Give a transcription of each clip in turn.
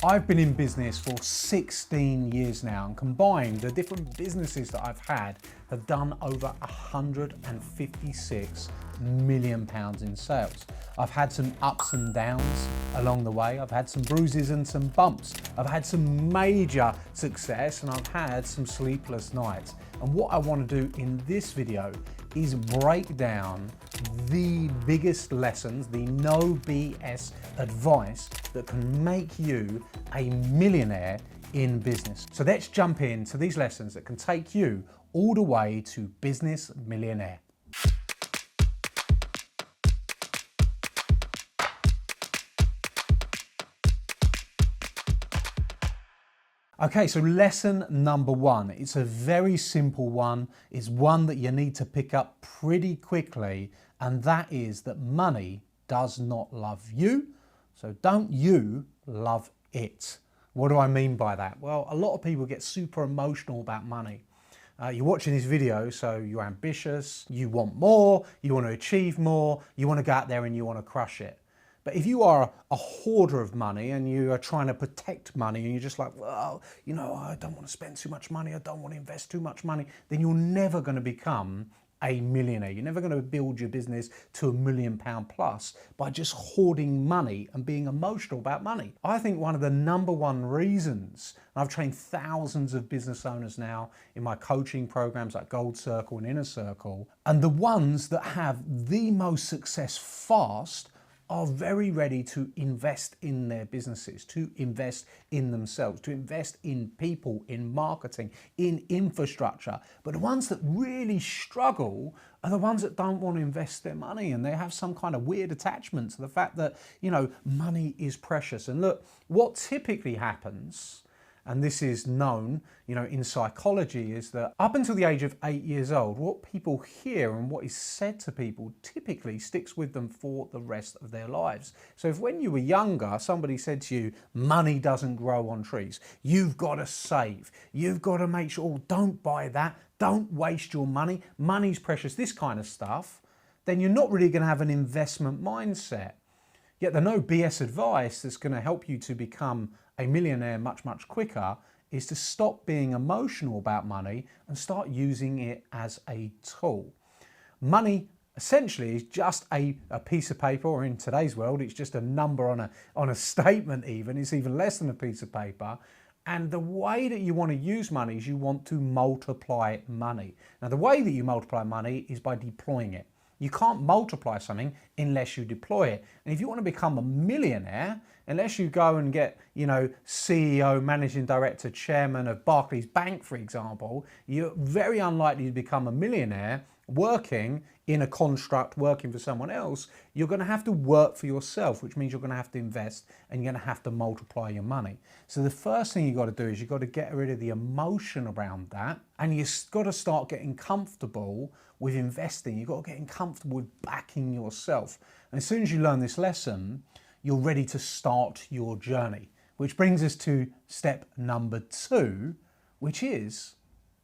I've been in business for 16 years now, and combined, the different businesses that I've had have done over 156 million pounds in sales. I've had some ups and downs along the way. I've had some bruises and some bumps. I've had some major success and I've had some sleepless nights. And what I want to do in this video is break down the biggest lessons, the no BS advice that can make you a millionaire in business. So let's jump into these lessons that can take you all the way to business millionaire. Okay, so lesson number one, it's a very simple one. It's one that you need to pick up pretty quickly, and that is that money does not love you, so don't you love it. What do I mean by that? Well, a lot of people get super emotional about money. You're watching this video, so you're ambitious, you want more, you want to achieve more, you want to go out there and you want to crush it. But if you are a hoarder of money and you are trying to protect money and you're just like, well, you know, I don't want to spend too much money, I don't want to invest too much money, then you're never going to become a millionaire. You're never going to build your business to £1 million plus by just hoarding money and being emotional about money. I think one of the number one reasons, and I've trained thousands of business owners now in my coaching programs like Gold Circle and Inner Circle, and the ones that have the most success fast are very ready to invest in their businesses, to invest in themselves, to invest in people, in marketing, in infrastructure. But the ones that really struggle are the ones that don't want to invest their money, and they have some kind of weird attachment to the fact that, you know, money is precious. And look, what typically happens, and this is known, you know, in psychology, is that up until the age of 8 years old, what people hear and what is said to people typically sticks with them for the rest of their lives. So if when you were younger, somebody said to you, money doesn't grow on trees, you've got to save, you've got to make sure, oh, don't buy that, don't waste your money, money's precious, this kind of stuff, then you're not really going to have an investment mindset. Yet the no BS advice that's going to help you to become a millionaire much, much quicker is to stop being emotional about money and start using it as a tool. Money essentially is just a piece of paper, or in today's world, it's just a number on a statement even. It's even less than a piece of paper. And the way that you want to use money is you want to multiply money. Now, the way that you multiply money is by deploying it. You can't multiply something unless you deploy it. And if you want to become a millionaire, unless you go and get, you know, CEO, managing director, chairman of Barclays Bank, for example, you're very unlikely to become a millionaire working in a construct, working for someone else. You're going to have to work for yourself, which means you're going to have to invest and you're going to have to multiply your money. So the first thing you've got to do is you've got to get rid of the emotion around that, and you've got to start getting comfortable with investing. You've got to get comfortable with backing yourself. And as soon as you learn this lesson, you're ready to start your journey, which brings us to step number two, which is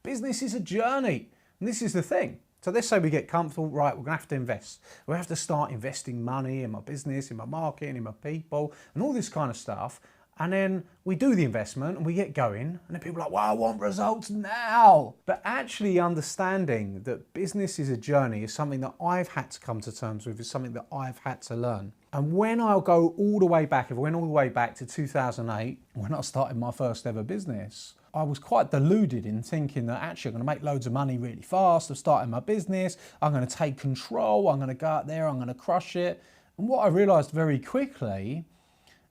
business is a journey. And this is the thing. So let's say we get comfortable, right, we're gonna have to invest. We have to start investing money in my business, in my marketing, in my people, and all this kind of stuff. And then we do the investment and we get going, and then people are like, well, I want results now. But actually understanding that business is a journey is something that I've had to come to terms with, is something that I've had to learn. And when I'll go all the way back, if I went all the way back to 2008, when I started my first ever business, I was quite deluded in thinking that actually I'm going to make loads of money really fast. I'm starting my business. I'm going to take control. I'm going to go out there. I'm going to crush it. And what I realized very quickly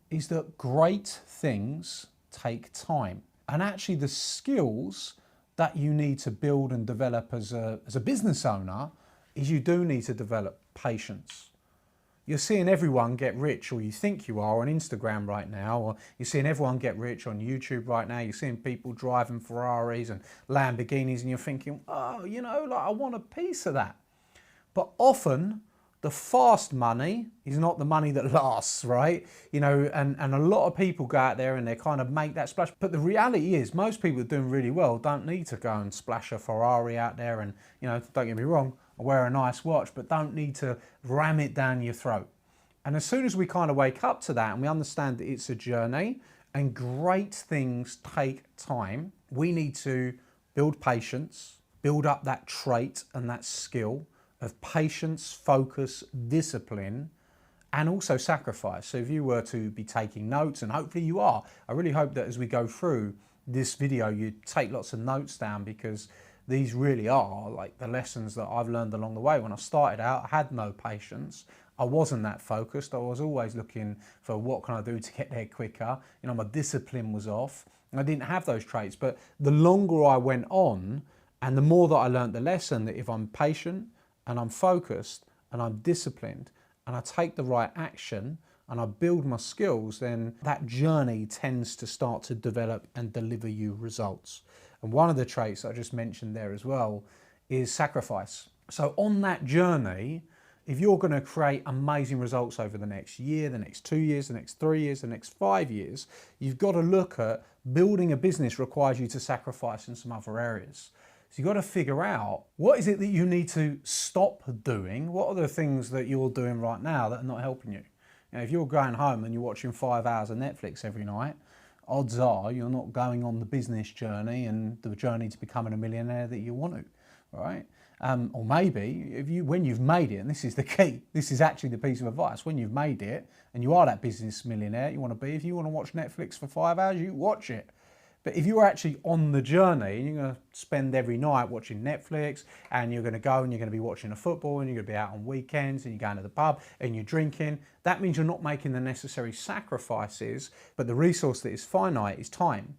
is that great things take time. And actually the skills that you need to build and develop as a business owner is you do need to develop patience. You're seeing everyone get rich, or you think you are, on Instagram right now, or you're seeing everyone get rich on YouTube right now. You're seeing people driving Ferraris and Lamborghinis, and you're thinking, oh, you know, like I want a piece of that. But often the fast money is not the money that lasts, right? You know, and a lot of people go out there and they kind of make that splash. But the reality is most people that are doing really well don't need to go and splash a Ferrari out there and, you know, don't get me wrong, wear a nice watch, but don't need to ram it down your throat. And as soon as we kind of wake up to that and we understand that it's a journey And great things take time. We need to build patience, build up that trait and that skill of patience, focus, discipline, and also sacrifice. So if you were to be taking notes, and hopefully you are, I really hope that as we go through this video, you take lots of notes down, because these really are like the lessons that I've learned along the way. When I started out, I had no patience. I wasn't that focused. I was always looking for what can I do to get there quicker. You know, my discipline was off. I didn't have those traits. But the longer I went on, and the more that I learned the lesson that if I'm patient and I'm focused and I'm disciplined and I take the right action and I build my skills, then that journey tends to start to develop and deliver you results. And one of the traits I just mentioned there as well is sacrifice. So on that journey, if you're going to create amazing results over the next year, the next 2 years, the next 3 years, the next 5 years, you've got to look at building a business requires you to sacrifice in some other areas. So you've got to figure out what is it that you need to stop doing? What are the things that you're doing right now that are not helping you? You know, if you're going home and you're watching 5 hours of Netflix every night, odds are you're not going on the business journey and the journey to becoming a millionaire that you want to, right? Or maybe when you've made it, and this is the key, this is actually the piece of advice, when you've made it and you are that business millionaire you want to be, if you want to watch Netflix for 5 hours, you watch it. But if you're actually on the journey and you're going to spend every night watching Netflix, and you're going to go and you're going to be watching the football, and you're going to be out on weekends and you're going to the pub and you're drinking, that means you're not making the necessary sacrifices, but the resource that is finite is time.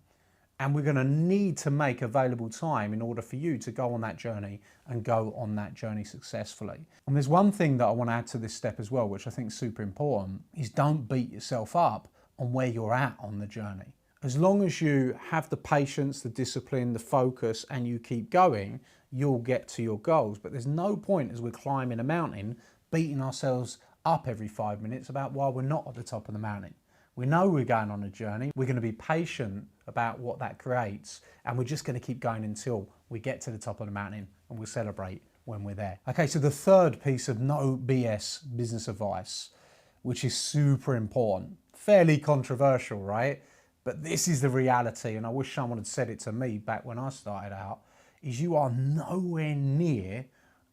And we're going to need to make available time in order for you to go on that journey and go on that journey successfully. And there's one thing that I want to add to this step as well, which I think is super important, is don't beat yourself up on where you're at on the journey. As long as you have the patience, the discipline, the focus, and you keep going, you'll get to your goals. But there's no point as we're climbing a mountain beating ourselves up every 5 minutes about why we're not at the top of the mountain. We know we're going on a journey. We're going to be patient about what that creates, and we're just going to keep going until we get to the top of the mountain, and we'll celebrate when we're there. Okay, so the third piece of no BS business advice, which is super important, fairly controversial, right? But this is the reality, and I wish someone had said it to me back when I started out, is you are nowhere near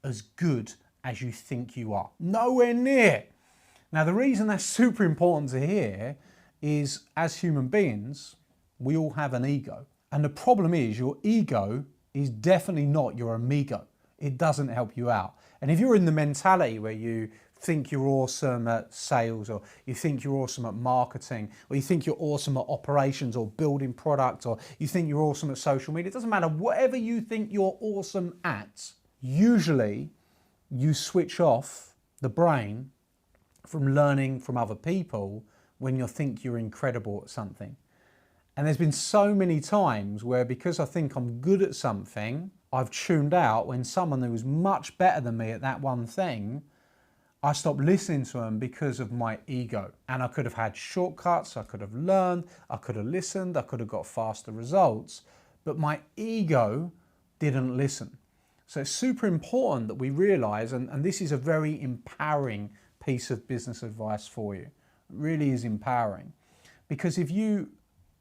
as good as you think you are. Nowhere near. Now, the reason that's super important to hear is, as human beings, we all have an ego. And the problem is your ego is definitely not your amigo. It doesn't help you out. And if you're in the mentality where you think you're awesome at sales, or you think you're awesome at marketing, or you think you're awesome at operations or building product, or you think you're awesome at social media, it doesn't matter, whatever you think you're awesome at, usually you switch off the brain from learning from other people when you think you're incredible at something. And there's been so many times where, because I think I'm good at something, I've tuned out when someone who was much better than me at that one thing, I stopped listening to them because of my ego. And I could have had shortcuts, I could have learned, I could have listened, I could have got faster results, but my ego didn't listen. So it's super important that we realize, and this is a very empowering piece of business advice for you. It really is empowering. Because if you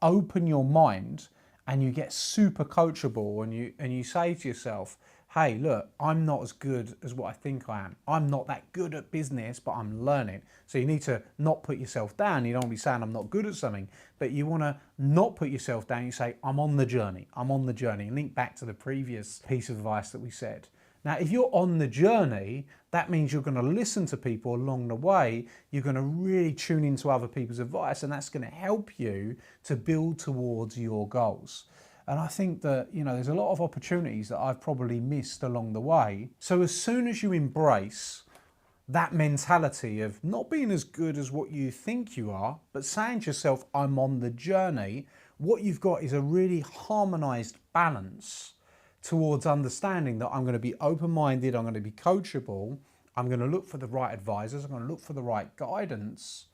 open your mind and you get super coachable, and you say to yourself, hey, look, I'm not as good as what I think I am. I'm not that good at business, but I'm learning. So you need to not put yourself down. You don't want to be saying I'm not good at something, but you want to not put yourself down. You say, I'm on the journey. I'm on the journey. And link back to the previous piece of advice that we said. Now, if you're on the journey, that means you're going to listen to people along the way. You're going to really tune into other people's advice, and that's going to help you to build towards your goals. And I think that, there's a lot of opportunities that I've probably missed along the way. So as soon as you embrace that mentality of not being as good as what you think you are, but saying to yourself, I'm on the journey, what you've got is a really harmonized balance towards understanding that I'm going to be open-minded, I'm going to be coachable, I'm going to look for the right advisors, I'm going to look for the right guidance,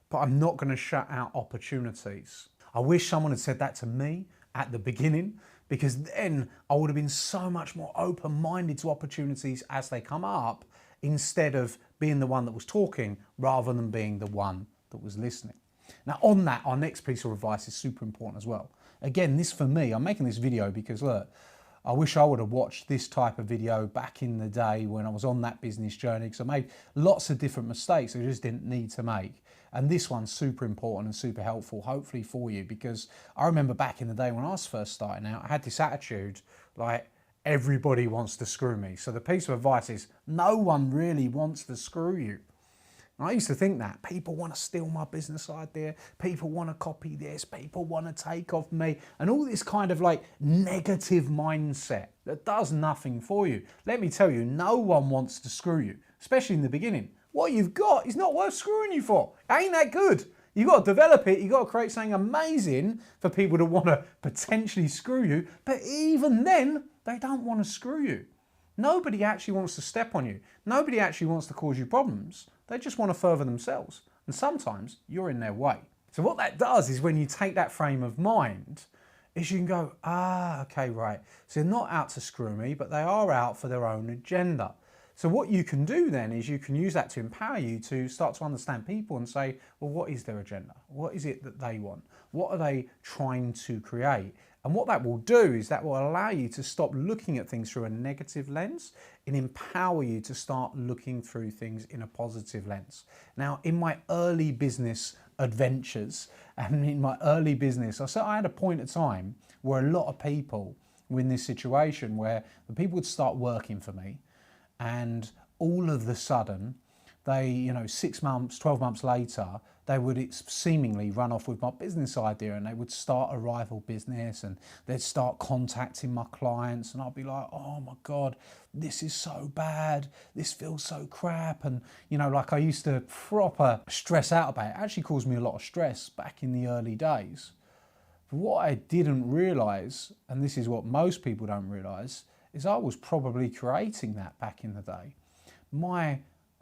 but I'm not going to shut out opportunities. I wish someone had said that to me at the beginning, because then I would have been so much more open-minded to opportunities as they come up, instead of being the one that was talking rather than being the one that was listening. Now on that, our next piece of advice is super important as well. Again, this for me, I'm making this video because look, I wish I would have watched this type of video back in the day when I was on that business journey, because I made lots of different mistakes I just didn't need to make. And this one's super important and super helpful, hopefully for you, because I remember back in the day when I was first starting out, I had this attitude like everybody wants to screw me. So the piece of advice is no one really wants to screw you. I used to think that people want to steal my business idea, people want to copy this, people want to take off me, and all this kind of like negative mindset that does nothing for you. Let me tell you, no one wants to screw you, especially in the beginning. What you've got is not worth screwing you for. It ain't that good. You've got to develop it, you've got to create something amazing for people to want to potentially screw you, but even then, they don't want to screw you. Nobody actually wants to step on you. Nobody actually wants to cause you problems. They just want to further themselves. And sometimes you're in their way. So what that does is when you take that frame of mind, is you can go, okay, right. So they're not out to screw me, but they are out for their own agenda. So what you can do then is you can use that to empower you to start to understand people and say, well, what is their agenda? What is it that they want? What are they trying to create? And what that will do is that will allow you to stop looking at things through a negative lens and empower you to start looking through things in a positive lens. Now, in my early business adventures and in my early business, I had a point of time where a lot of people were in this situation where the people would start working for me, and all of the sudden, they, 6 months, 12 months later, they would seemingly run off with my business idea, and they would start a rival business and they'd start contacting my clients, and I'd be like, oh my God, this is so bad. This feels so crap. And, like I used to proper stress out about it. It actually caused me a lot of stress back in the early days. But what I didn't realize, and this is what most people don't realize, is I was probably creating that back in the day. My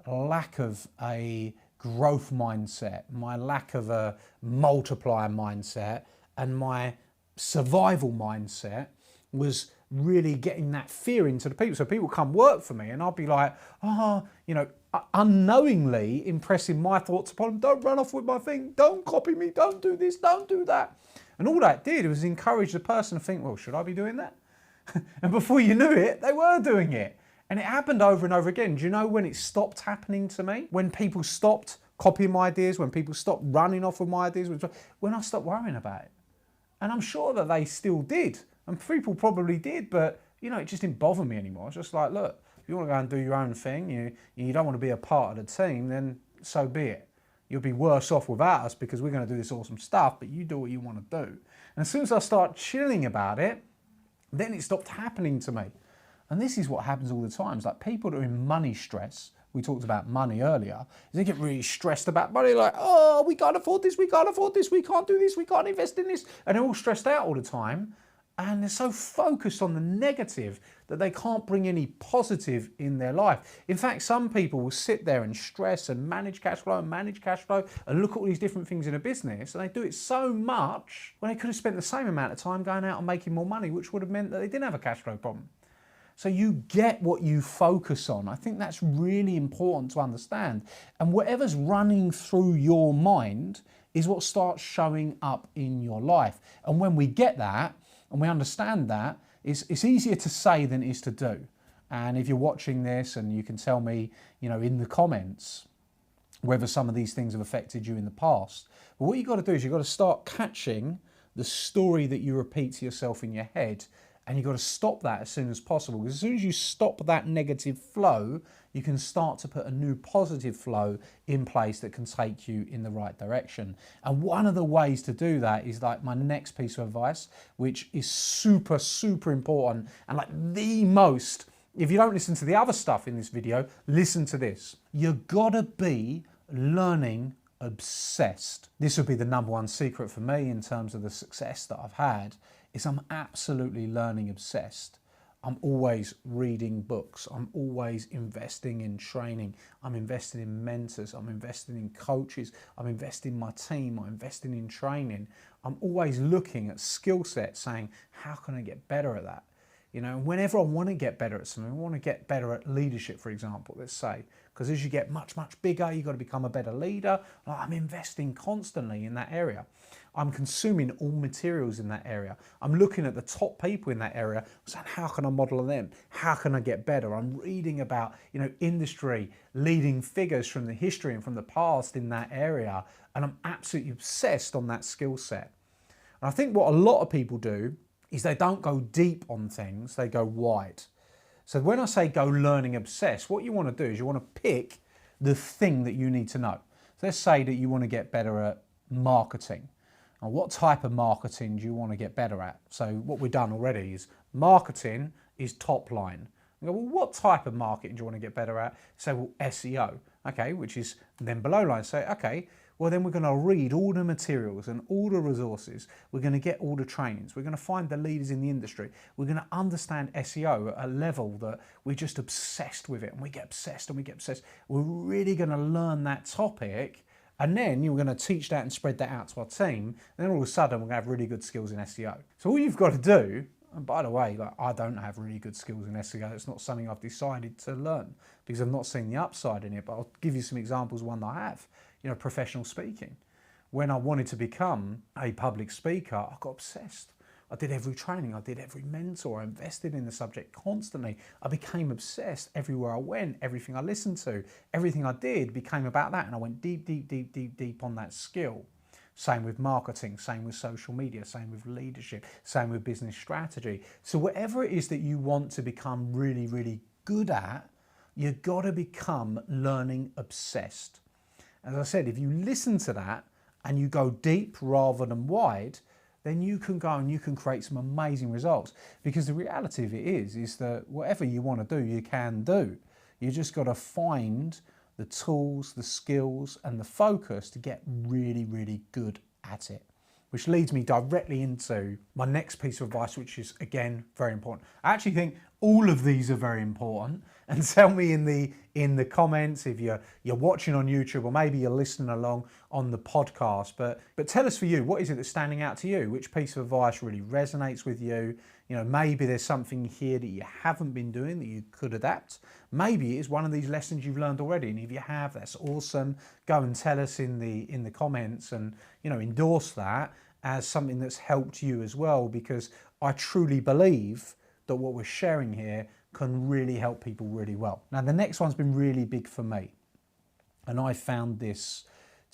lack of a growth mindset, my lack of a multiplier mindset, and my survival mindset was really getting that fear into the people. So people come work for me and I'll be like, unknowingly impressing my thoughts upon them. Don't run off with my thing. Don't copy me. Don't do this. Don't do that. And all that did was encourage the person to think, well, should I be doing that? And before you knew it, they were doing it. And it happened over and over again. Do you know when it stopped happening to me? When people stopped copying my ideas, when people stopped running off with my ideas, when I stopped worrying about it. And I'm sure that they still did. And people probably did, but it just didn't bother me anymore. It's just like, look, if you want to go and do your own thing, you don't want to be a part of the team, then so be it. You'll be worse off without us because we're going to do this awesome stuff, but you do what you want to do. And as soon as I start chilling about it, then it stopped happening to me. And this is what happens all the time. It's like people that are in money stress, we talked about money earlier, they get really stressed about money, like, oh, we can't afford this, we can't afford this, we can't do this, we can't invest in this. And they're all stressed out all the time. And they're so focused on the negative that they can't bring any positive in their life. In fact, some people will sit there and stress and manage cash flow and look at all these different things in a business, and they do it so much when they could have spent the same amount of time going out and making more money, which would have meant that they didn't have a cash flow problem. So you get what you focus on. I think that's really important to understand. And whatever's running through your mind is what starts showing up in your life. And when we get that, and we understand that, it's easier to say than it is to do. And if you're watching this and you can tell me, in the comments, whether some of these things have affected you in the past. But what you've got to do is you've got to start catching the story that you repeat to yourself in your head, and you've got to stop that as soon as possible. Because as soon as you stop that negative flow, you can start to put a new positive flow in place that can take you in the right direction. And one of the ways to do that is like my next piece of advice, which is super, super important. And like the most, if you don't listen to the other stuff in this video, listen to this. You've got to be learning obsessed. This would be the number one secret for me in terms of the success that I've had, is I'm absolutely learning obsessed. I'm always reading books. I'm always investing in training. I'm investing in mentors. I'm investing in coaches. I'm investing in my team. I'm investing in training. I'm always looking at skill sets saying, how can I get better at that? You know, whenever I want to get better at something, I want to get better at leadership, for example, let's say, because as you get much, much bigger, you've got to become a better leader. I'm investing constantly in that area. I'm consuming all materials in that area. I'm looking at the top people in that area, saying, how can I model them? How can I get better? I'm reading about, you know, industry, leading figures from the history and from the past in that area. And I'm absolutely obsessed on that skill set. And I think what a lot of people do is they don't go deep on things, they go wide. So when I say go learning obsessed, what you want to do is you want to pick the thing that you need to know. So let's say that you want to get better at marketing. And what type of marketing do you want to get better at? So what we've done already is marketing is top line. You go, well, what type of marketing do you want to get better at? Say, well, SEO, okay, which is then below line. Say, okay, well then we're going to read all the materials and all the resources. We're going to get all the trainings. We're going to find the leaders in the industry. We're going to understand SEO at a level that we're just obsessed with it, and we get obsessed and we get obsessed. We're really going to learn that topic, and then you're going to teach that and spread that out to our team. And then all of a sudden we're going to have really good skills in SEO. So all you've got to do, and by the way, like, I don't have really good skills in SEO. It's not something I've decided to learn because I've not seen the upside in it, but I'll give you some examples, one that I have. You know, professional speaking. When I wanted to become a public speaker, I got obsessed. I did every training, I did every mentor, I invested in the subject constantly. I became obsessed everywhere I went, everything I listened to, everything I did became about that, and I went deep, deep, deep, deep, deep on that skill. Same with marketing, same with social media, same with leadership, same with business strategy. So whatever it is that you want to become really, really good at, you've got to become learning obsessed. As I said, if you listen to that and you go deep rather than wide, then you can go and you can create some amazing results. Because the reality of it is that whatever you want to do, you can do. You just got to find the tools, the skills, and the focus to get really, really good at it. Which leads me directly into my next piece of advice, which is, again, very important. I actually think all of these are very important. And tell me in the comments if you're watching on YouTube, or maybe you're listening along on the podcast. But tell us for you, what is it that's standing out to you? Which piece of advice really resonates with you? You know, maybe there's something here that you haven't been doing that you could adapt. Maybe it's one of these lessons you've learned already, and if you have, that's awesome. Go and tell us in the comments, and you know, endorse that as something that's helped you as well, because I truly believe that what we're sharing here can really help people really well. Now, the next one's been really big for me, and I found this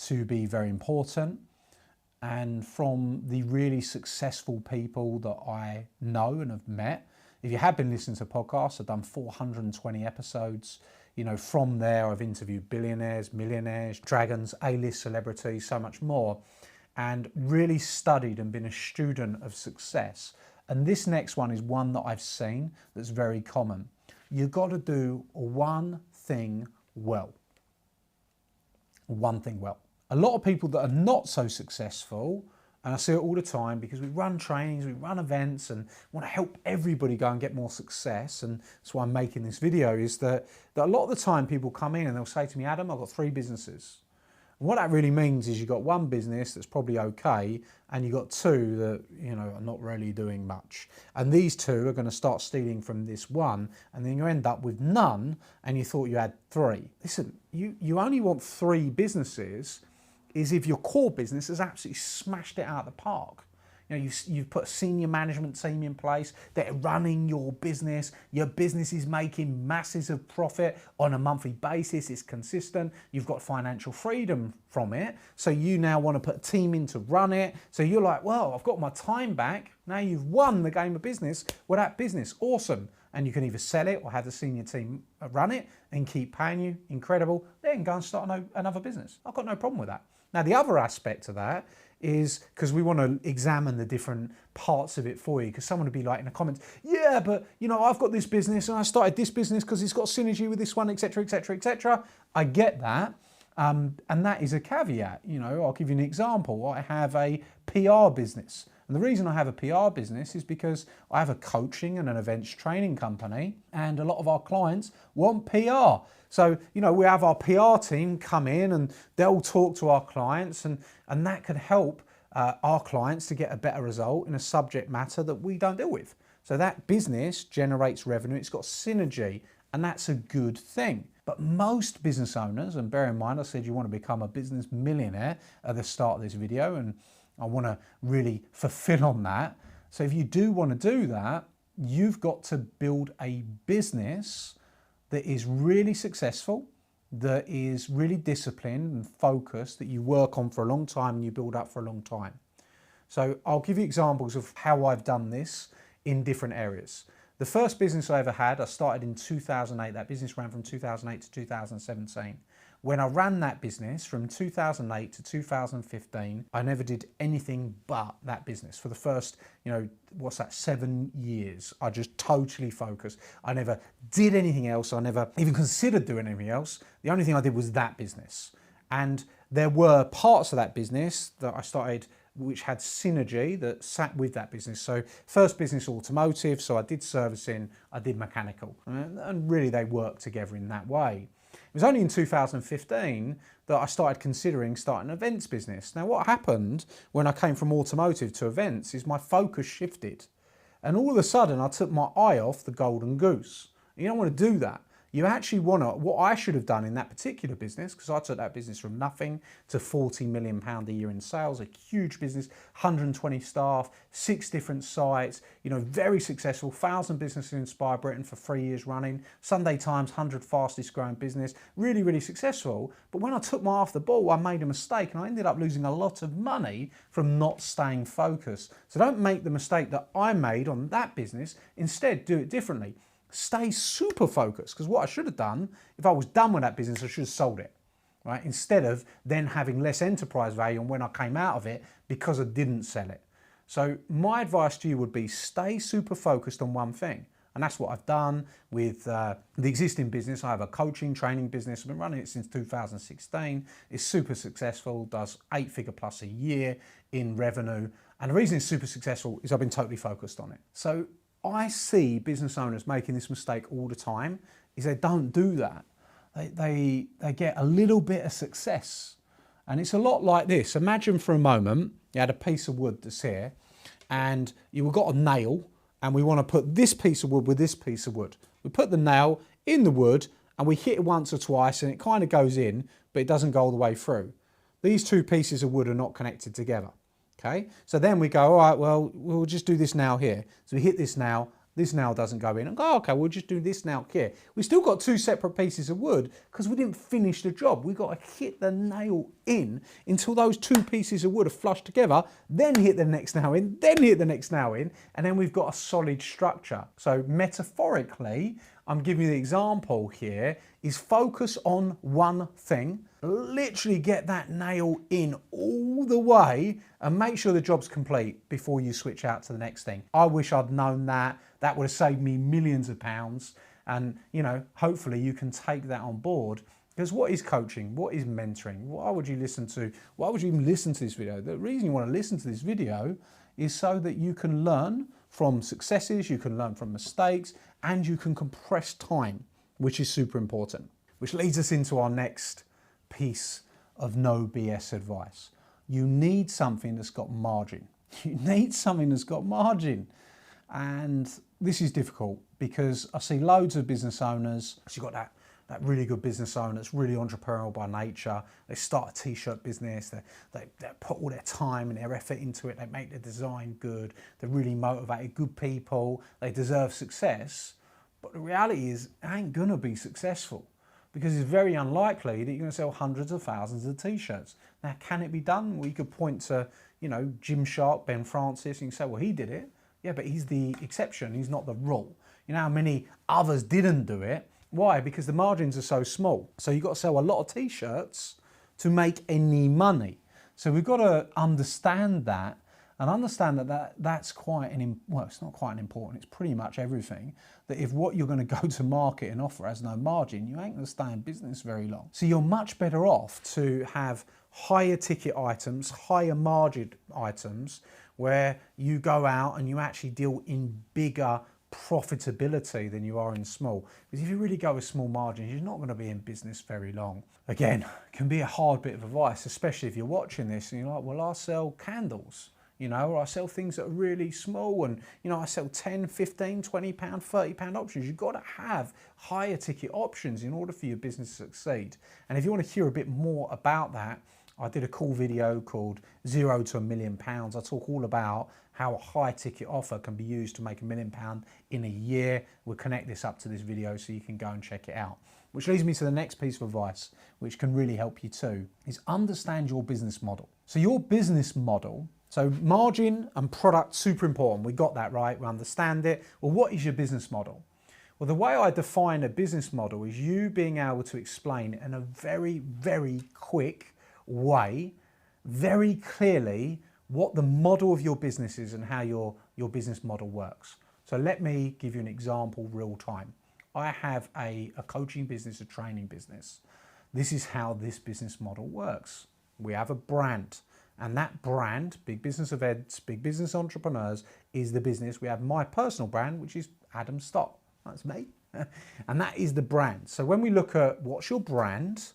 to be very important. And from the really successful people that I know and have met, if you have been listening to podcasts, I've done 420 episodes. You know, from there, I've interviewed billionaires, millionaires, dragons, A-list celebrities, so much more, and really studied and been a student of success. And this next one is one that I've seen that's very common. You've got to do one thing well. One thing well. A lot of people that are not so successful, and I see it all the time because we run trainings, we run events, and want to help everybody go and get more success. And that's why I'm making this video, is that a lot of the time people come in and they'll say to me, Adam, I've got 3 businesses. And what that really means is you've got 1 business that's probably okay, and you've got 2 that, you know, are not really doing much. And these 2 are going to start stealing from this 1, and then you end up with none, and you thought you had 3. Listen, you only want 3 businesses is if your core business has absolutely smashed it out of the park. You know, you've put a senior management team in place, they're running your business is making masses of profit on a monthly basis, it's consistent, you've got financial freedom from it, so you now want to put a team in to run it, so you're like, well, I've got my time back, now you've won the game of business with that business, awesome. And you can either sell it or have the senior team run it and keep paying you, incredible, then go and start another business. I've got no problem with that. Now, the other aspect of that is, because we want to examine the different parts of it for you, because someone would be like in the comments, yeah, but you know, I've got this business and I started this business because it's got synergy with this one, etc., etc., etc. I get that. And that is a caveat. You know, I'll give you an example. I have a PR business. And the reason I have a PR business is because I have a coaching and an events training company, and a lot of our clients want PR. So, you know, we have our PR team come in and they'll talk to our clients, and that can help our clients to get a better result in a subject matter that we don't deal with. So that business generates revenue, it's got synergy, and that's a good thing. But most business owners, and bear in mind I said you want to become a business millionaire at the start of this video, and I want to really fulfill on that. So if you do want to do that, you've got to build a business that is really successful, that is really disciplined and focused, that you work on for a long time and you build up for a long time. So I'll give you examples of how I've done this in different areas. The first business I ever had, I started in 2008. That business ran from 2008 to 2017. When I ran that business from 2008 to 2015, I never did anything but that business. For the first, 7 years, I just totally focused. I never did anything else. I never even considered doing anything else. The only thing I did was that business. And there were parts of that business that I started which had synergy that sat with that business. So first business, automotive, so I did servicing, I did mechanical, and really they worked together in that way. It was only in 2015 that I started considering starting an events business. Now what happened when I came from automotive to events is my focus shifted. And all of a sudden I took my eye off the golden goose. You don't want to do that. You actually want to, what I should have done in that particular business, because I took that business from nothing to £40 million a year in sales, a huge business, 120 staff, 6 different sites, very successful, 1,000 businesses Inspire Britain for 3 years running, Sunday Times, 100 fastest growing business, really, really successful. But when I took my eye off the ball, I made a mistake and I ended up losing a lot of money from not staying focused. So don't make the mistake that I made on that business. Instead, do it differently. Stay super focused, because what I should have done, if I was done with that business, I should have sold it, right? Instead of then having less enterprise value and when I came out of it because I didn't sell it. So my advice to you would be stay super focused on one thing. And that's what I've done with the existing business. I have a coaching training business. I've been running it since 2016. It's super successful, does 8-figure plus a year in revenue. And the reason it's super successful is I've been totally focused on it. So I see business owners making this mistake all the time, is they don't do that. They get a little bit of success. And it's a lot like this. Imagine for a moment, you had a piece of wood that's here and you've got a nail and we want to put this piece of wood with this piece of wood. We put the nail in the wood and we hit it once or twice and it kind of goes in, but it doesn't go all the way through. These two pieces of wood are not connected together. Okay, so then we go, all right, well, we'll just do this nail here. So we hit this nail doesn't go in. And go, okay, we'll just do this nail here. We still got 2 separate pieces of wood because we didn't finish the job. We got to hit the nail in until those 2 pieces of wood are flushed together, then hit the next nail in, then hit the next nail in, and then we've got a solid structure. So metaphorically, I'm giving you the example here, is focus on one thing, literally get that nail in all the way and make sure the job's complete before you switch out to the next thing. I wish I'd known that. That would have saved me millions of pounds. And, hopefully you can take that on board. Because what is coaching? What is mentoring? Why would you listen to, why would you even listen to this video? The reason you want to listen to this video is so that you can learn from successes, you can learn from mistakes, and you can compress time, which is super important. Which leads us into our next piece of no BS advice. You need something that's got margin. You need something that's got margin. And this is difficult because I see loads of business owners, you've got that really good business owner that's really entrepreneurial by nature. They start a t-shirt business, they put all their time and their effort into it, they make the design good, they're really motivated, good people, they deserve success. But the reality is, it ain't gonna be successful because it's very unlikely that you're gonna sell hundreds of thousands of t-shirts. Now, can it be done? Well, you could point to, Gymshark, Ben Francis, and you can say, well, he did it. Yeah, but he's the exception, he's not the rule. You know how many others didn't do it? Why? Because the margins are so small. So you've got to sell a lot of t-shirts to make any money. So we've got to understand that and understand that's quite well, it's not quite important, it's pretty much everything. That if what you're going to go to market and offer has no margin, you ain't going to stay in business very long. So you're much better off to have higher ticket items, higher margin items, where you go out and you actually deal in bigger profitability than you are in small. Because if you really go with small margins, you're not going to be in business very long. Again, it can be a hard bit of advice, especially if you're watching this and you're like, well, I sell candles. or I sell things that are really small, and I sell 10, 15, 20 pound, 30 pound options. You've got to have higher ticket options in order for your business to succeed. And if you want to hear a bit more about that, I did a cool video called 0 to £1 million. I talk all about how a high ticket offer can be used to make £1 million in a year. We'll connect this up to this video so you can go and check it out. Which leads me to the next piece of advice, which can really help you too, is understand your business model. So your business model, so margin and product, super important. We got that right, we understand it. Well, what is your business model? Well, the way I define a business model is you being able to explain in a very, very quick way, very clearly, what the model of your business is and how your business model works. So let me give you an example real time. I have a coaching business, a training business. This is how this business model works. We have a brand, and that brand, Big Business Events, Big Business Entrepreneurs, is the business. We have my personal brand, which is Adam Stott. That's me. And that is the brand. So when we look at what's your brand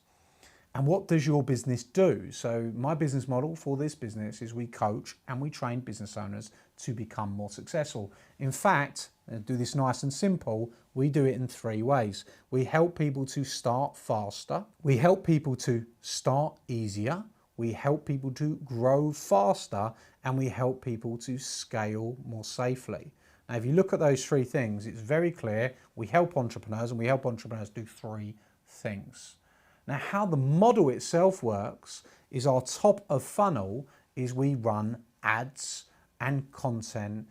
and what does your business do? So my business model for this business is we coach and we train business owners to become more successful. In fact, do this nice and simple, we do it in 3 ways. We help people to start faster. We help people to start easier. We help people to grow faster, and we help people to scale more safely. Now, if you look at those 3 things, it's very clear. We help entrepreneurs, and we help entrepreneurs do 3 things. Now, how the model itself works is our top of funnel is we run ads and content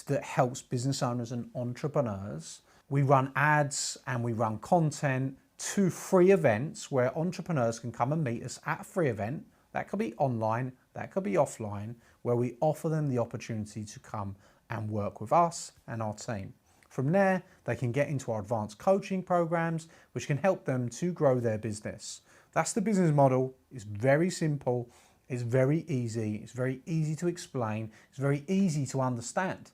that helps business owners and entrepreneurs. We run ads and we run content to free events where entrepreneurs can come and meet us at a free event. That could be online, that could be offline, where we offer them the opportunity to come and work with us and our team. From there, they can get into our advanced coaching programs, which can help them to grow their business. That's the business model. It's very simple. It's very easy. It's very easy to explain. It's very easy to understand.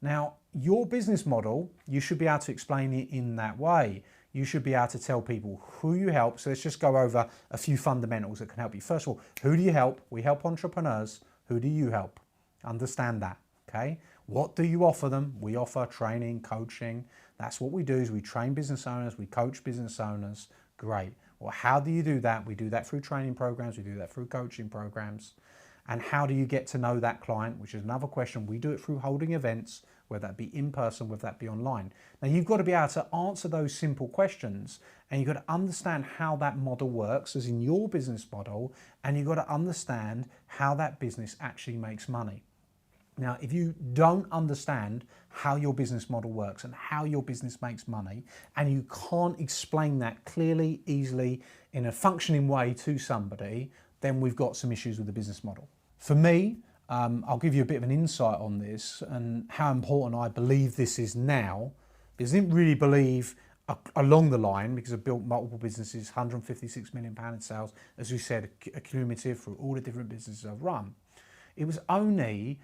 Now, your business model, you should be able to explain it in that way. You should be able to tell people who you help. So let's just go over a few fundamentals that can help you. First of all, who do you help? We help entrepreneurs. Who do you help? Understand that, okay? What do you offer them? We offer training, coaching. That's what we do, is we train business owners, we coach business owners. Great. Well, how do you do that? We do that through training programs. We do that through coaching programs. And how do you get to know that client? Which is another question. We do it through holding events, whether that be in person, whether that be online. Now, you've got to be able to answer those simple questions, and you've got to understand how that model works, as in your business model, and you've got to understand how that business actually makes money. Now, if you don't understand how your business model works and how your business makes money, and you can't explain that clearly, easily, in a functioning way to somebody, then we've got some issues with the business model. For me, I'll give you a bit of an insight on this and how important I believe this is now, because I didn't really believe along the line, because I've built multiple businesses, £156 million in sales, as we said, cumulative through all the different businesses I've run. It was only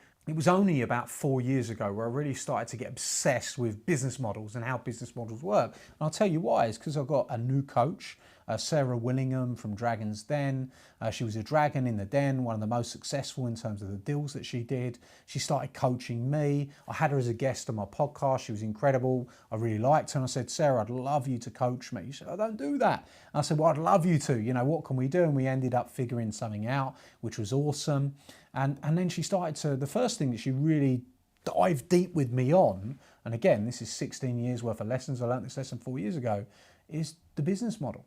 about 4 years ago where I really started to get obsessed with business models and how business models work. And I'll tell you why. It's because I've got a new coach, Sarah Willingham from Dragon's Den. She was a dragon in the den, one of the most successful in terms of the deals that she did. She started coaching me. I had her as a guest on my podcast. She was incredible. I really liked her. And I said, Sarah, I'd love you to coach me. She said, I don't do that. And I said, well, I'd love you to. What can we do? And we ended up figuring something out, which was awesome. And then she started to, the first thing that she really dived deep with me on, and again, this is 16 years worth of lessons. I learned this lesson 4 years ago, is the business model.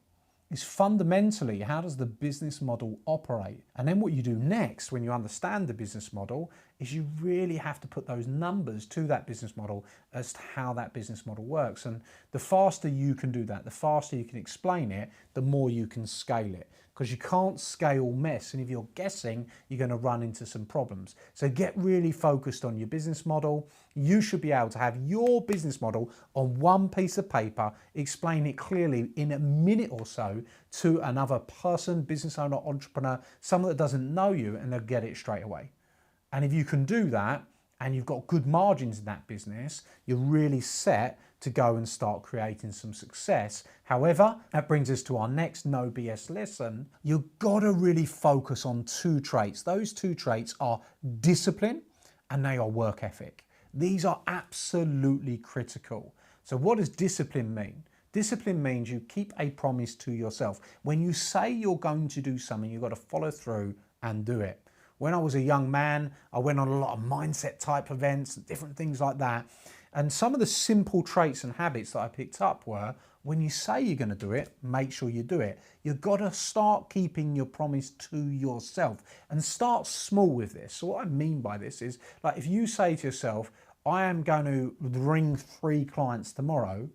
Is fundamentally, how does the business model operate? And then what you do next when you understand the business model is you really have to put those numbers to that business model as to how that business model works. And the faster you can do that, the faster you can explain it, the more you can scale it. Because you can't scale mess, and if you're guessing, you're going to run into some problems. So get really focused on your business model. You should be able to have your business model on one piece of paper, explain it clearly in a minute or so to another person, business owner, entrepreneur, someone that doesn't know you, and they'll get it straight away. And if you can do that, and you've got good margins in that business, you're really set to go and start creating some success. However, that brings us to our next No BS lesson. You've got to really focus on two traits. Those two traits are discipline and they are work ethic. These are absolutely critical. So what does discipline mean? Discipline means you keep a promise to yourself. When you say you're going to do something, you've got to follow through and do it. When I was a young man, I went on a lot of mindset type events, different things like that. And some of the simple traits and habits that I picked up were, when you say you're going to do it, make sure you do it. You've got to start keeping your promise to yourself and start small with this. So what I mean by this is, like, if you say to yourself, I am going to ring 3 clients tomorrow,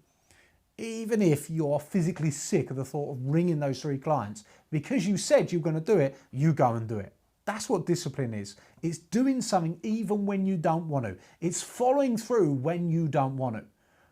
even if you're physically sick of the thought of ringing those 3 clients, because you said you're going to do it, you go and do it. That's what discipline is. It's doing something even when you don't want to. It's following through when you don't want to.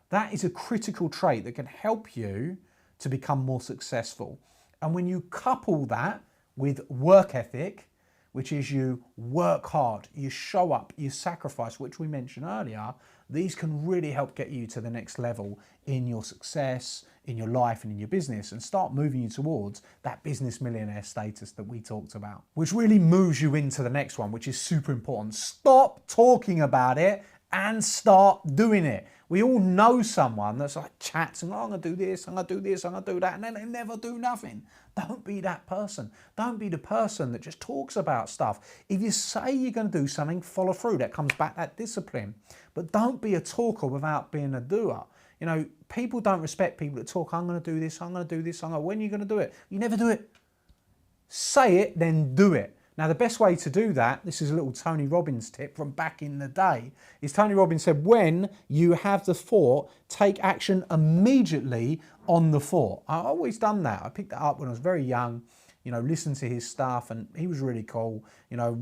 That is a critical trait that can help you to become more successful. And when you couple that with work ethic, which is you work hard, you show up, you sacrifice, which we mentioned earlier, these can really help get you to the next level in your success, in your life and in your business, and start moving you towards that business millionaire status that we talked about, which really moves you into the next one, which is super important. Stop talking about it and start doing it. We all know someone that's like chats and, oh, I'm gonna do this, I'm gonna do this, I'm gonna do that, and then they never do nothing. Don't be that person. Don't be the person that just talks about stuff. If you say you're gonna do something, follow through. That comes back, that discipline. But don't be a talker without being a doer. You know, people don't respect people that talk, I'm gonna do this, I'm gonna do this, when are you gonna do it? You never do it. Say it, then do it. Now, the best way to do that, this is a little Tony Robbins tip from back in the day, is Tony Robbins said, when you have the thought, take action immediately on the thought. I've always done that. I picked that up when I was very young, you know, listened to his stuff, and he was really cool. You know,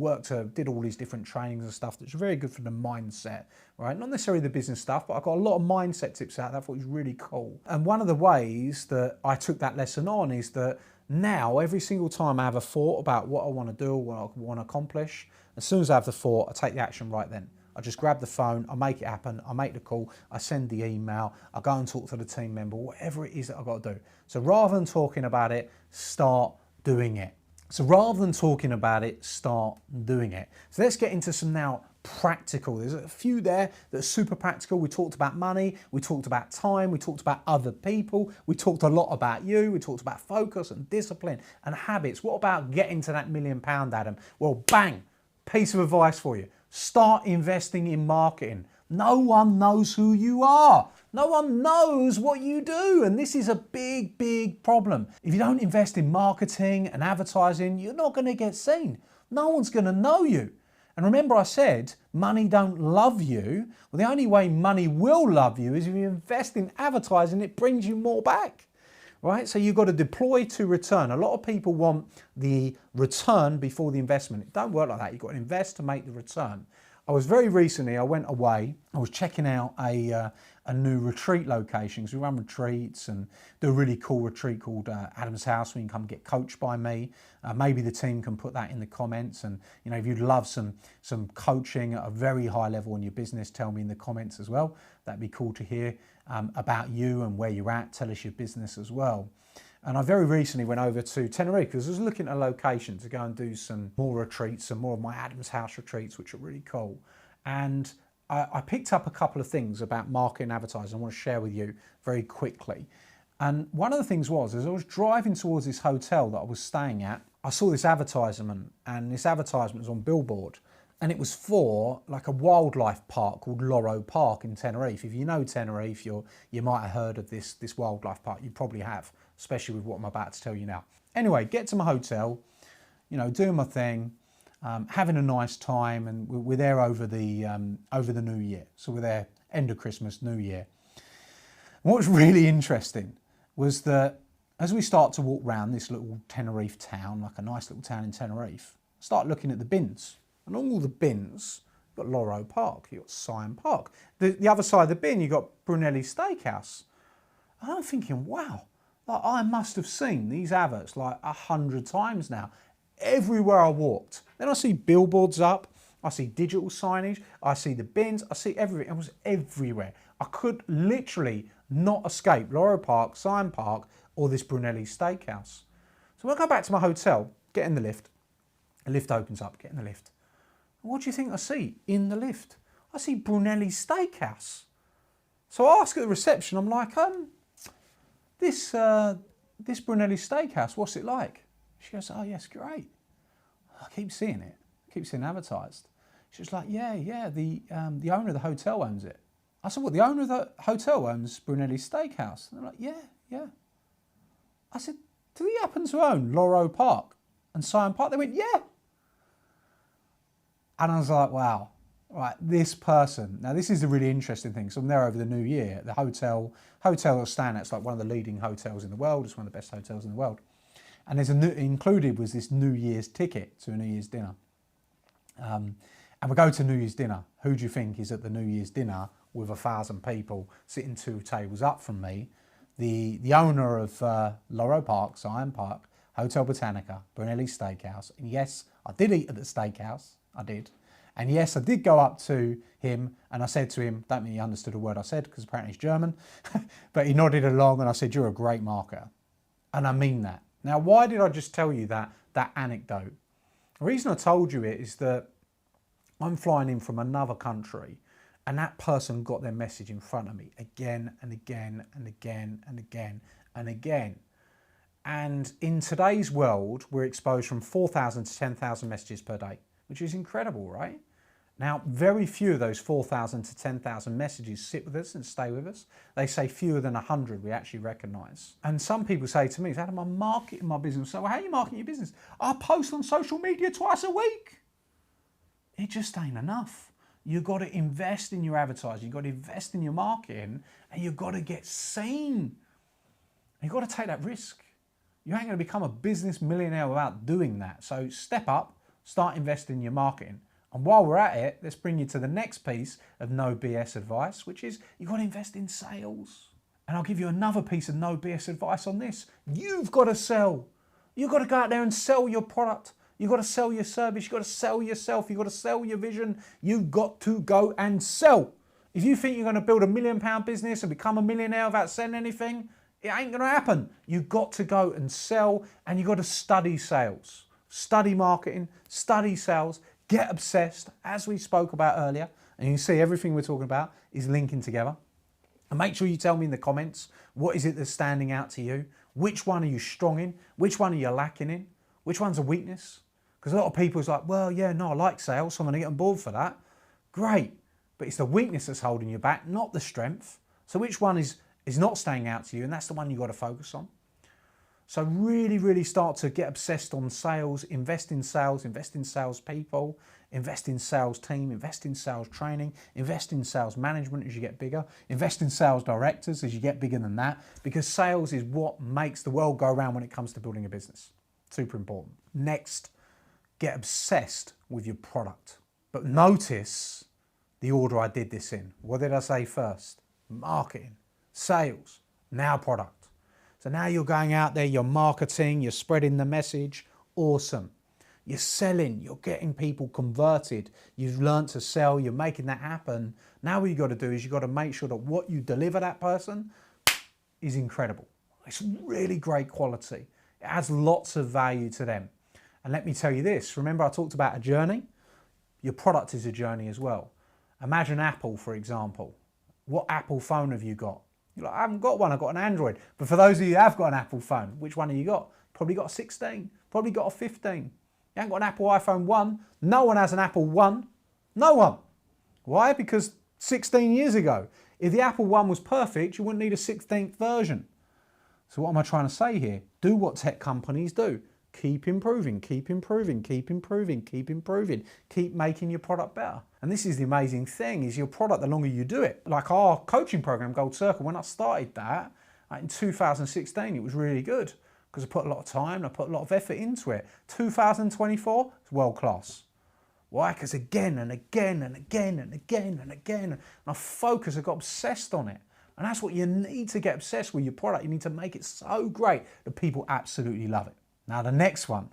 did all these different trainings and stuff that's very good for the mindset, right? Not necessarily the business stuff, but I got a lot of mindset tips out of that. I thought he was really cool. And one of the ways that I took that lesson on is that now, every single time I have a thought about what I want to do, what I want to accomplish, as soon as I have the thought, I take the action right then. I just grab the phone, I make it happen, I make the call, I send the email, I go and talk to the team member, whatever it is that I've got to do. So rather than talking about it, start doing it. So rather than talking about it, start doing it. So let's get into some now practical. There's a few there that are super practical. We talked about money, we talked about time, we talked about other people, we talked a lot about you, we talked about focus and discipline and habits. What about getting to that £1 million, Adam? Well, bang, piece of advice for you. Start investing in marketing. No one knows who you are. No one knows what you do. And this is a big, big problem. If you don't invest in marketing and advertising, you're not going to get seen. No one's going to know you. And remember I said, money don't love you. Well, the only way money will love you is if you invest in advertising, it brings you more back, right? So you've got to deploy to return. A lot of people want the return before the investment. It don't work like that. You've got to invest to make the return. I went away, I was checking out a new retreat location, because we run retreats and do a really cool retreat called Adam's House, where you can come get coached by me. Maybe the team can put that in the comments, and you know, if you'd love some coaching at a very high level in your business, tell me in the comments as well. That'd be cool to hear about you and where you're at. Tell us your business as well. And I very recently went over to Tenerife because I was looking at a location to go and do some more retreats, some more of my Adam's House retreats, which are really cool. And I picked up a couple of things about marketing and advertising I want to share with you very quickly. And one of the things was, as I was driving towards this hotel that I was staying at, I saw this advertisement, and this advertisement was on billboard. And it was for like a wildlife park called Loro Park in Tenerife. If you know Tenerife, you might have heard of this wildlife park. You probably have, especially with what I'm about to tell you now. Anyway, get to my hotel, you know, doing my thing, having a nice time, and we're there over the New Year. So we're there end of Christmas, New Year. And what was really interesting was that as we start to walk around this little Tenerife town, like a nice little town in Tenerife, I start looking at the bins. And on all the bins, you've got Loro Park, you've got Scion Park. The other side of the bin, you've got Brunelli Steakhouse. And I'm thinking, wow, like I must have seen these adverts like 100 times now, everywhere I walked. Then I see billboards up I see digital signage, I see the bins, I see everything. It was everywhere. I could literally not escape Loro Park, Syon Park, or this Brunelli Steakhouse. So when I go back to my hotel, get in the lift opens up, get in the lift. What do you think I see in the lift? I see Brunelli Steakhouse. So I ask at the reception, I'm like, this Brunelli Steakhouse, what's it like? She goes, oh yes, great. I keep seeing it, keep seeing it advertised. She's like, yeah, the owner of the hotel owns it. I said, what, the owner of the hotel owns Brunelli Steakhouse? And they're like, yeah. I said, do he happen to own Loro Park and Syon Park? They went, yeah. And I was like, wow, right, this person. Now, this is a really interesting thing. So I'm there over the New Year. The hotel I stand at, it's like one of the leading hotels in the world. It's one of the best hotels in the world. And there's included was this New Year's ticket to a New Year's dinner. And we go to New Year's dinner. Who do you think is at the New Year's dinner with 1,000 people sitting 2 tables up from me? The owner of Loro Park, Syon Park, Hotel Botanica, Brunelli Steakhouse. And yes, I did eat at the steakhouse. I did. And yes, I did go up to him and I said to him, don't think he understood a word I said because apparently he's German, but he nodded along and I said, you're a great marketer. And I mean that. Now, why did I just tell you that anecdote? The reason I told you it is that I'm flying in from another country and that person got their message in front of me again and again and again and again and again. And in today's world, we're exposed from 4,000 to 10,000 messages per day, which is incredible, right? Now, very few of those 4,000 to 10,000 messages sit with us and stay with us. They say fewer than 100 we actually recognise. And some people say to me, Adam, I'm marketing my business. So how are you marketing your business? I post on social media twice a week. It just ain't enough. You've got to invest in your advertising. You've got to invest in your marketing and you've got to get seen. You've got to take that risk. You ain't going to become a business millionaire without doing that. So step up, start investing in your marketing. And while we're at it, let's bring you to the next piece of No BS advice, which is you've got to invest in sales. And I'll give you another piece of No BS advice on this. You've got to sell. You've got to go out there and sell your product. You've got to sell your service. You've got to sell yourself. You've got to sell your vision. You've got to go and sell. If you think you're going to build £1 million business and become a millionaire without selling anything, it ain't going to happen. You've got to go and sell and you've got to study sales. Study marketing, study sales, get obsessed, as we spoke about earlier. And you can see everything we're talking about is linking together. And make sure you tell me in the comments, what is it that's standing out to you? Which one are you strong in? Which one are you lacking in? Which one's a weakness? Because a lot of people is like, well, yeah, no, I like sales, so I'm going to get on board for that. Great. But it's the weakness that's holding you back, not the strength. So which one is not staying out to you? And that's the one you've got to focus on. So really, really start to get obsessed on sales, invest in sales people, invest in sales team, invest in sales training, invest in sales management as you get bigger, invest in sales directors as you get bigger than that, because sales is what makes the world go around when it comes to building a business. Super important. Next, get obsessed with your product. But notice the order I did this in. What did I say first? Marketing, sales, now product. So now you're going out there, you're marketing, you're spreading the message. Awesome. You're selling, you're getting people converted. You've learned to sell, you're making that happen. Now what you've got to do is you've got to make sure that what you deliver that person is incredible. It's really great quality. It adds lots of value to them. And let me tell you this, remember I talked about a journey? Your product is a journey as well. Imagine Apple, for example. What Apple phone have you got? You're like, I haven't got one, I've got an Android. But for those of you who have got an Apple phone, which one have you got? Probably got a 16, probably got a 15. You haven't got an Apple iPhone 1. No one has an Apple 1. No one. Why? Because 16 years ago, if the Apple 1 was perfect, you wouldn't need a 16th version. So what am I trying to say here? Do what tech companies do. Keep improving, keep improving, keep improving, keep improving. Keep making your product better. And this is the amazing thing, is your product, the longer you do it. Like our coaching program, Gold Circle, when I started that in 2016, it was really good because I put a lot of time, I put a lot of effort into it. 2024, it's world class. Why? Because again and again and again and again and again, and I focus, I got obsessed on it. And that's what you need to get obsessed with your product. You need to make it so great that people absolutely love it. Now the next one,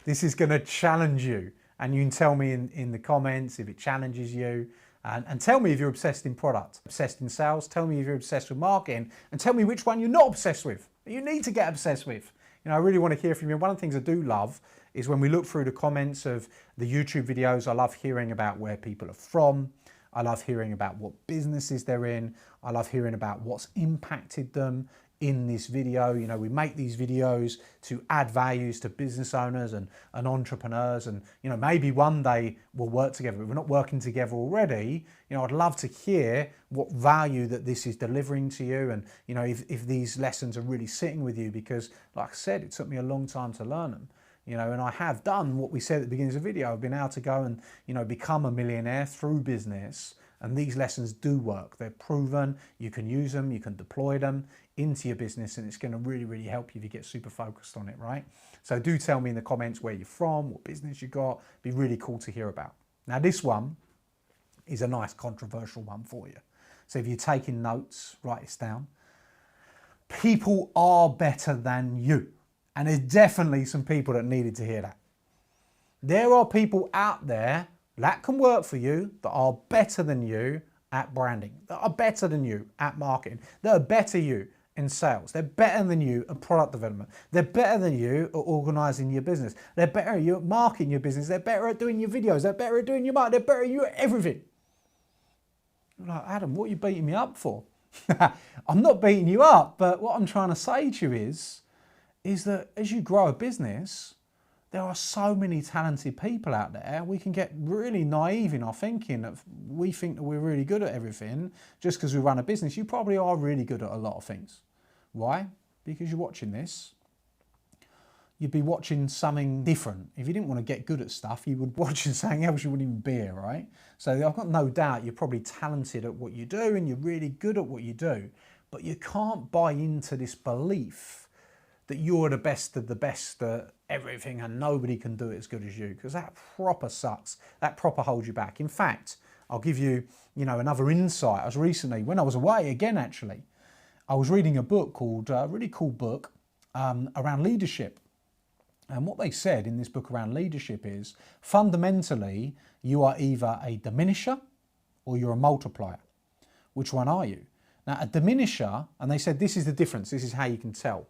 this is going to challenge you. And you can tell me in the comments if it challenges you. And tell me if you're obsessed in product, obsessed in sales. Tell me if you're obsessed with marketing, and tell me which one you're not obsessed with. You need to get obsessed with. You know, I really want to hear from you. One of the things I do love is when we look through the comments of the YouTube videos, I love hearing about where people are from. I love hearing about what businesses they're in. I love hearing about what's impacted them in this video. You know, we make these videos to add values to business owners and entrepreneurs, and you know, maybe one day we'll work together. If we're not working together already, you know, I'd love to hear what value that this is delivering to you, and you know, if these lessons are really sitting with you, because like I said, it took me a long time to learn them. You know, and I have done what we said at the beginning of the video. I've been able to go and, you know, become a millionaire through business. And these lessons do work. They're proven. You can use them. You can deploy them into your business, and it's going to really, really help you if you get super focused on it, right? So do tell me in the comments where you're from, what business you got. It'd be really cool to hear about. Now, this one is a nice controversial one for you. So if you're taking notes, write this down. People are better than you. And there's definitely some people that needed to hear that. There are people out there that can work for you that are better than you at branding, that are better than you at marketing, that are better than you in sales. They're better than you at product development. They're better than you at organizing your business. They're better than you at marketing your business. They're better at doing your videos. They're better at doing your marketing. They're better than you at everything. I'm like, Adam, what are you beating me up for? I'm not beating you up, but what I'm trying to say to you is that as you grow a business, there are so many talented people out there. We can get really naive in our thinking. We think that we're really good at everything just because we run a business. You probably are really good at a lot of things. Why? Because you're watching this. You'd be watching something different. If you didn't want to get good at stuff, you would watch something else, you wouldn't even be here, right? So I've got no doubt you're probably talented at what you do and you're really good at what you do, but you can't buy into this belief that you're the best of the best at everything and nobody can do it as good as you, because that proper sucks. That proper holds you back. In fact, I'll give you, another insight. I was recently, when I was away again, actually, I was reading a book called, a really cool book around leadership. And what they said in this book around leadership is, fundamentally, you are either a diminisher or you're a multiplier. Which one are you? Now, a diminisher, and they said this is the difference, this is how you can tell.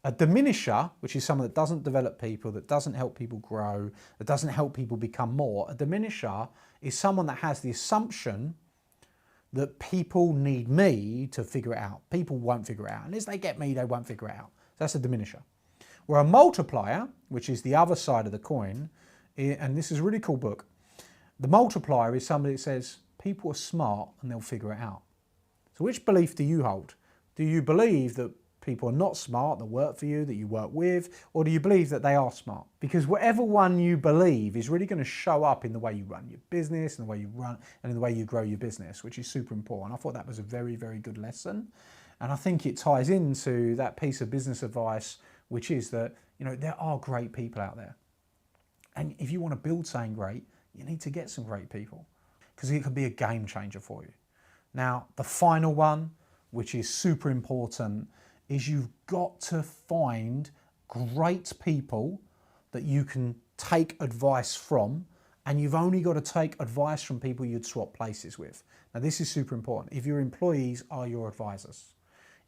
A diminisher, which is someone that doesn't develop people, that doesn't help people grow, that doesn't help people become more. A diminisher is someone that has the assumption that people need me to figure it out. People won't figure it out. Unless they get me, they won't figure it out. So that's a diminisher. Where a multiplier, which is the other side of the coin, and this is a really cool book, the multiplier is somebody that says, people are smart and they'll figure it out. So which belief do you hold? Do you believe that people are not smart that work for you, that you work with, or do you believe that they are smart? Because whatever one you believe is really going to show up in the way you run your business and the way you run and in the way you grow your business, which is super important. I thought that was a very, very good lesson. And I think it ties into that piece of business advice, which is that, there are great people out there. And if you want to build something great, you need to get some great people because it could be a game changer for you. Now, the final one, which is super important, is you've got to find great people that you can take advice from, and you've only got to take advice from people you'd swap places with. Now this is super important. If your employees are your advisors,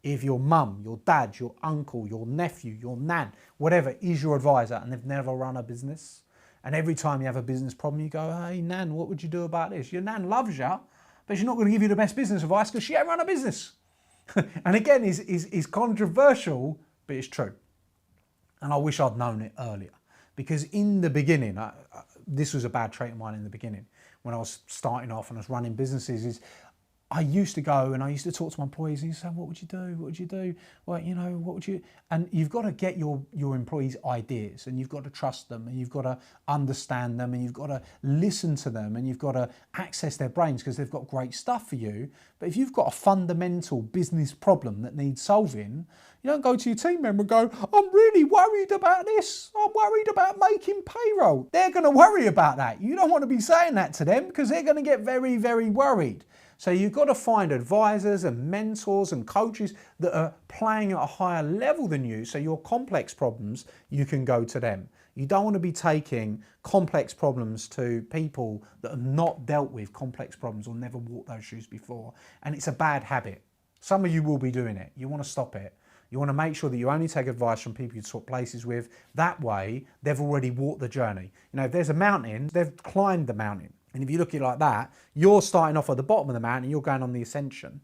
if your mum, your dad, your uncle, your nephew, your nan, whatever is your advisor and they've never run a business, and every time you have a business problem you go, hey nan, what would you do about this? Your nan loves you, but she's not going to give you the best business advice because she ain't run a business. And again, is controversial, but it's true. And I wish I'd known it earlier. Because in the beginning, this was a bad trait of mine in the beginning. When I was starting off and I was running businesses, I used to go and I used to talk to my employees and say, what would you do? What would you do? Well, what would you... And you've got to get your employees' ideas, and you've got to trust them, and you've got to understand them, and you've got to listen to them, and you've got to access their brains because they've got great stuff for you. But if you've got a fundamental business problem that needs solving, you don't go to your team member and go, I'm really worried about this. I'm worried about making payroll. They're going to worry about that. You don't want to be saying that to them because they're going to get very, very worried. So you've got to find advisors and mentors and coaches that are playing at a higher level than you. So your complex problems, you can go to them. You don't want to be taking complex problems to people that have not dealt with complex problems or never walked those shoes before. And it's a bad habit. Some of you will be doing it. You want to stop it. You want to make sure that you only take advice from people you swap places with. That way, they've already walked the journey. You know, if there's a mountain, they've climbed the mountain. And if you look at it like that, you're starting off at the bottom of the mountain, you're going on the ascension.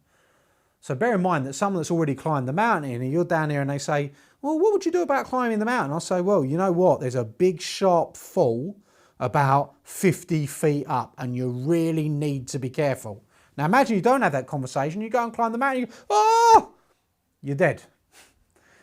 So bear in mind that someone that's already climbed the mountain and you're down here and they say, well, what would you do about climbing the mountain? I'll say, well, you know what? There's a big sharp fall about 50 feet up and you really need to be careful. Now imagine you don't have that conversation, you go and climb the mountain, you go, oh, you're dead.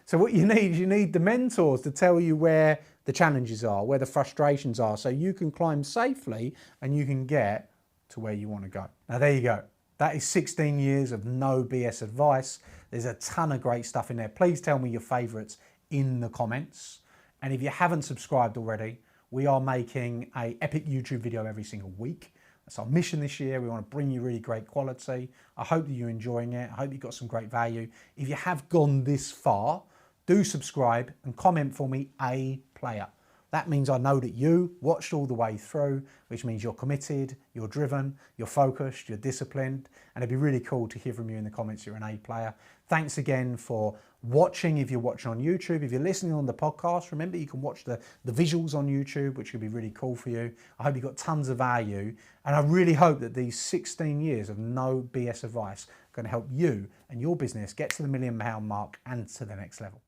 So what you need is you need the mentors to tell you where the challenges are, where the frustrations are, so you can climb safely and you can get to where you want to go. Now there you go. That is 16 years of no BS advice. There's a ton of great stuff in there. Please tell me your favorites in the comments. And if you haven't subscribed already, we are making an epic YouTube video every single week. That's our mission this year. We want to bring you really great quality. I hope that you're enjoying it. I hope you got some great value. If you have gone this far, do subscribe and comment for me A player. That means I know that you watched all the way through, which means you're committed, you're driven, you're focused, you're disciplined, and it'd be really cool to hear from you in the comments you're an A player. Thanks again for watching if you're watching on YouTube. If you're listening on the podcast, remember you can watch the visuals on YouTube, which would be really cool for you. I hope you got tons of value, and I really hope that these 16 years of no BS advice are going to help you and your business get to the £1 million mark and to the next level.